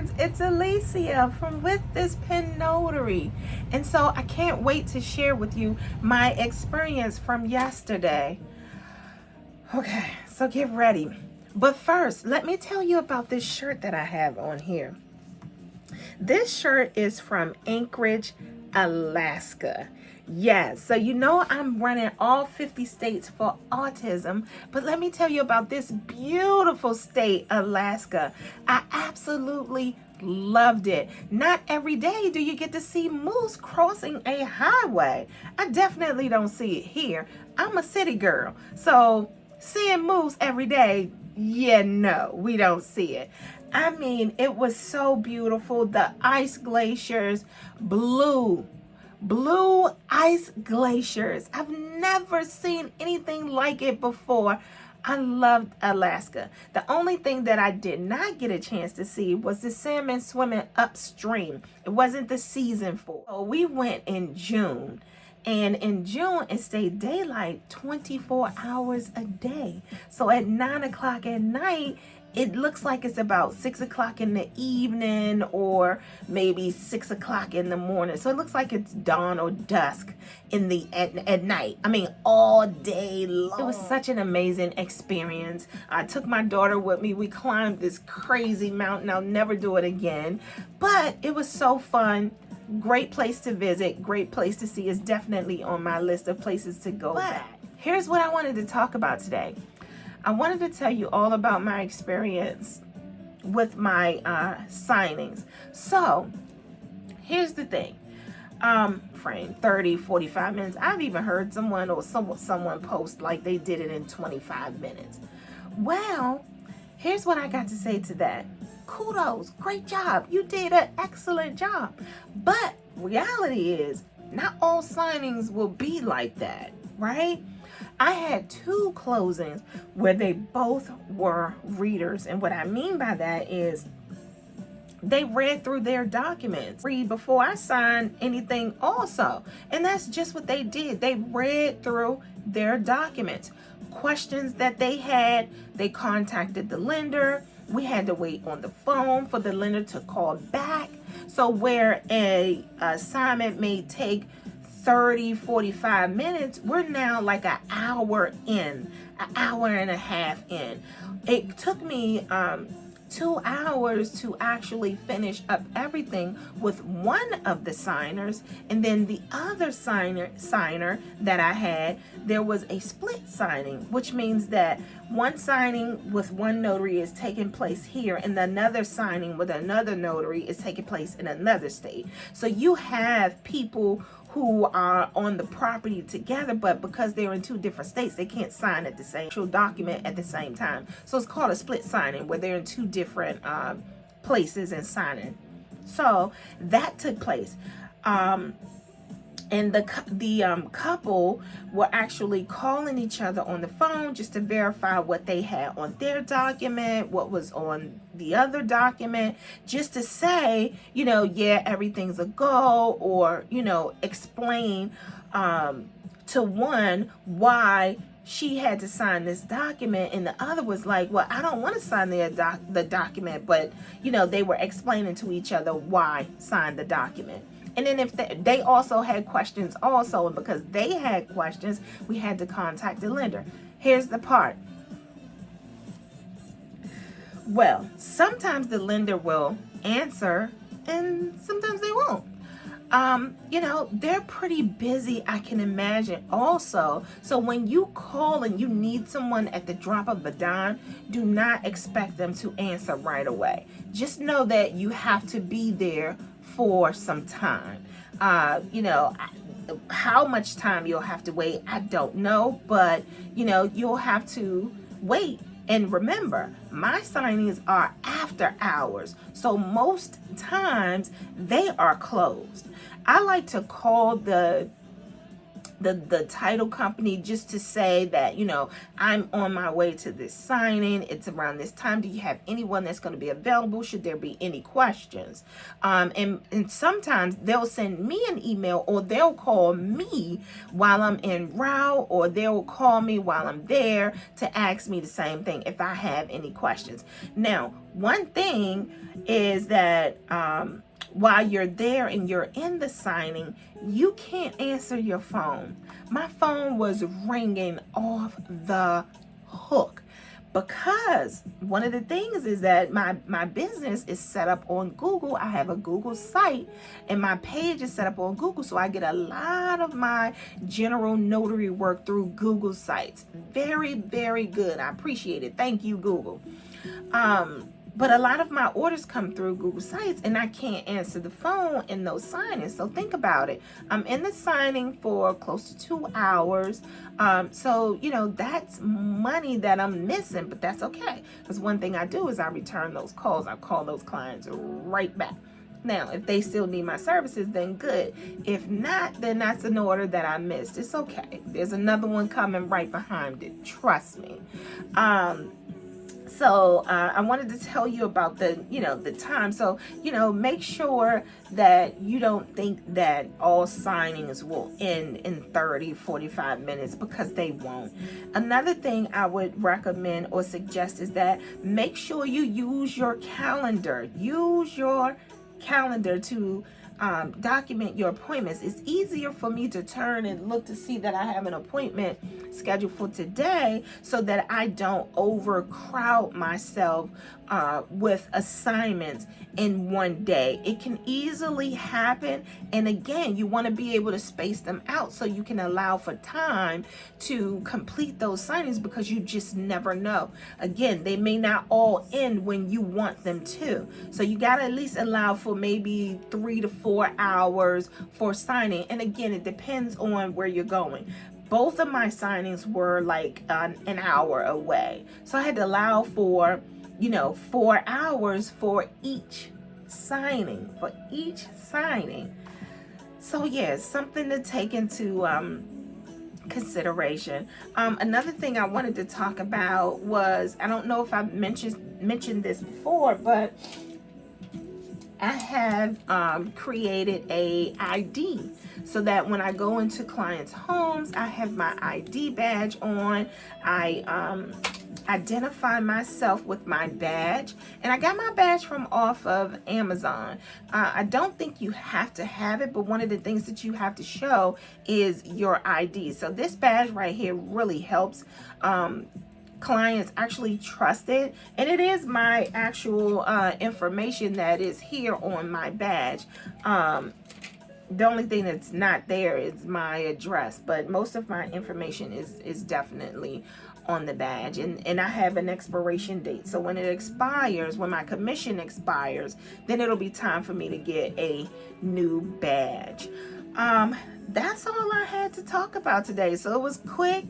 friends, it's Alicia from With This Pen Notary. And so I can't wait to share with you my experience from yesterday. Okay, so get ready. But first, let me tell you about this shirt that I have on here. This shirt is from Anchorage, Alaska. Yes, so you know I'm running all 50 states for autism, but let me tell you about this beautiful state, Alaska. I absolutely loved it. Not every day do you get to see moose crossing a highway. I definitely don't see it here. I'm a city girl, so seeing moose every day, yeah, no, we don't see it. I mean, it was so beautiful. The ice glaciers, blue ice glaciers. I've never seen anything like it before. I loved Alaska. The only thing that I did not get a chance to see was the salmon swimming upstream. It wasn't the season for it. So we went in June. And in June, it stayed daylight 24 hours a day. So at 9 o'clock at night, it looks like it's about 6 o'clock in the evening or maybe 6 o'clock in the morning. So it looks like it's dawn or dusk at night. I mean, all day long. It was such an amazing experience. I took my daughter with me. We climbed this crazy mountain. I'll never do it again. But it was so fun. Great place to visit, great place to see. Is definitely on my list of places to go back. Here's what I wanted to talk about today. I wanted to tell you all about my experience with my signings. So here's the thing. Frame 30, 45 minutes. I've even heard someone post like they did it in 25 minutes. Well, here's what I got to say to that. Kudos, great job. You did an excellent job. But reality is, not all signings will be like that, right? I had 2 closings where they both were readers. And what I mean by that is they read through their documents. Read before I signed anything also. And that's just what they did. They read through their documents. Questions that they had, they contacted the lender. We had to wait on the phone for the lender to call back. So where a assignment may take 30, 45 minutes, we're now like an hour and a half in. It took me 2 hours to actually finish up everything with one of the signers, and then the other signer that I had, there was a split signing, which means that one signing with one notary is taking place here and another signing with another notary is taking place in another state. So you have people who are on the property together, but because they're in 2 different states, they can't sign at the same document at the same time. So it's called a split signing, where they're in 2 different places and signing. So that took place. And the couple were actually calling each other on the phone just to verify what they had on their document, what was on the other document, just to say, yeah, everything's a go, or, explain to one why she had to sign this document, and the other was like, well, I don't want to sign the document, but, they were explaining to each other why sign the document. And then if they also had questions also, and because they had questions, we had to contact the lender. Here's the part. Well, sometimes the lender will answer and sometimes they won't. They're pretty busy, I can imagine also. So when you call and you need someone at the drop of a dime, do not expect them to answer right away. Just know that you have to be there for some time. How much time you'll have to wait, I don't know, but you'll have to wait. And remember, my signings are after hours, so most times they are closed. I like to call the the title company just to say that, I'm on my way to this signing. It's around this time. Do you have anyone that's going to be available? Should there be any questions? And sometimes they'll send me an email, or they'll call me while I'm en route, or they'll call me while I'm there to ask me the same thing if I have any questions. Now, one thing is that while you're there and you're in the signing, you can't answer your phone. My phone was ringing off the hook, because one of the things is that my business is set up on Google. I have a Google site, and my page is set up on Google, so I get a lot of my general notary work through Google sites. Very, very good. I appreciate it. Thank you, Google. But a lot of my orders come through Google Sites, and I can't answer the phone in those signings. So think about it. I'm in the signing for close to 2 hours. So, that's money that I'm missing, but that's okay. Because one thing I do is I return those calls. I call those clients right back. Now, if they still need my services, then good. If not, then that's an order that I missed. It's okay. There's another one coming right behind it. Trust me. So I wanted to tell you about the time. So, make sure that you don't think that all signings will end in 30, 45 minutes, because they won't. Another thing I would recommend or suggest is that make sure you use your calendar. Use your calendar to document your appointments. It's easier for me to turn and look to see that I have an appointment scheduled for today, so that I don't overcrowd myself with assignments in one day. It can easily happen, and again, you want to be able to space them out so you can allow for time to complete those signings, because you just never know. Again, they may not all end when you want them to, so you got to at least allow for maybe 3 to 4 hours for signing. And again, it depends on where you're going. Both of my signings were like an hour away, so I had to allow for 4 hours for each signing. So yes, something to take into consideration. Another thing I wanted to talk about was, I don't know if I've mentioned this before, but I have created a ID, so that when I go into clients' homes, I have my ID badge on. I identify myself with my badge, and I got my badge from off of Amazon. I don't think you have to have it, but one of the things that you have to show is your ID. So this badge right here really helps clients actually trust it, and it is my actual information that is here on my badge. The only thing that's not there is my address, but most of my information is definitely on the badge, and I have an expiration date. So when it expires, when my commission expires, then it'll be time for me to get a new badge. That's all I had to talk about today. So it was quick,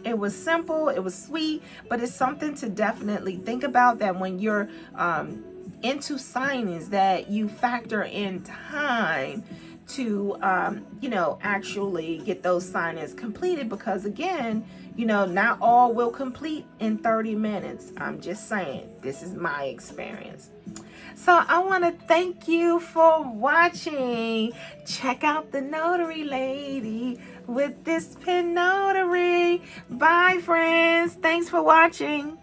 it was simple, it was sweet, but it's something to definitely think about, that when you're into signings, that you factor in time to actually get those signings completed, because again, not all will complete in 30 minutes. I'm just saying, this is my experience. So I want to thank you for watching. Check out the Notary Lady with this pen notary. Bye, friends. Thanks for watching.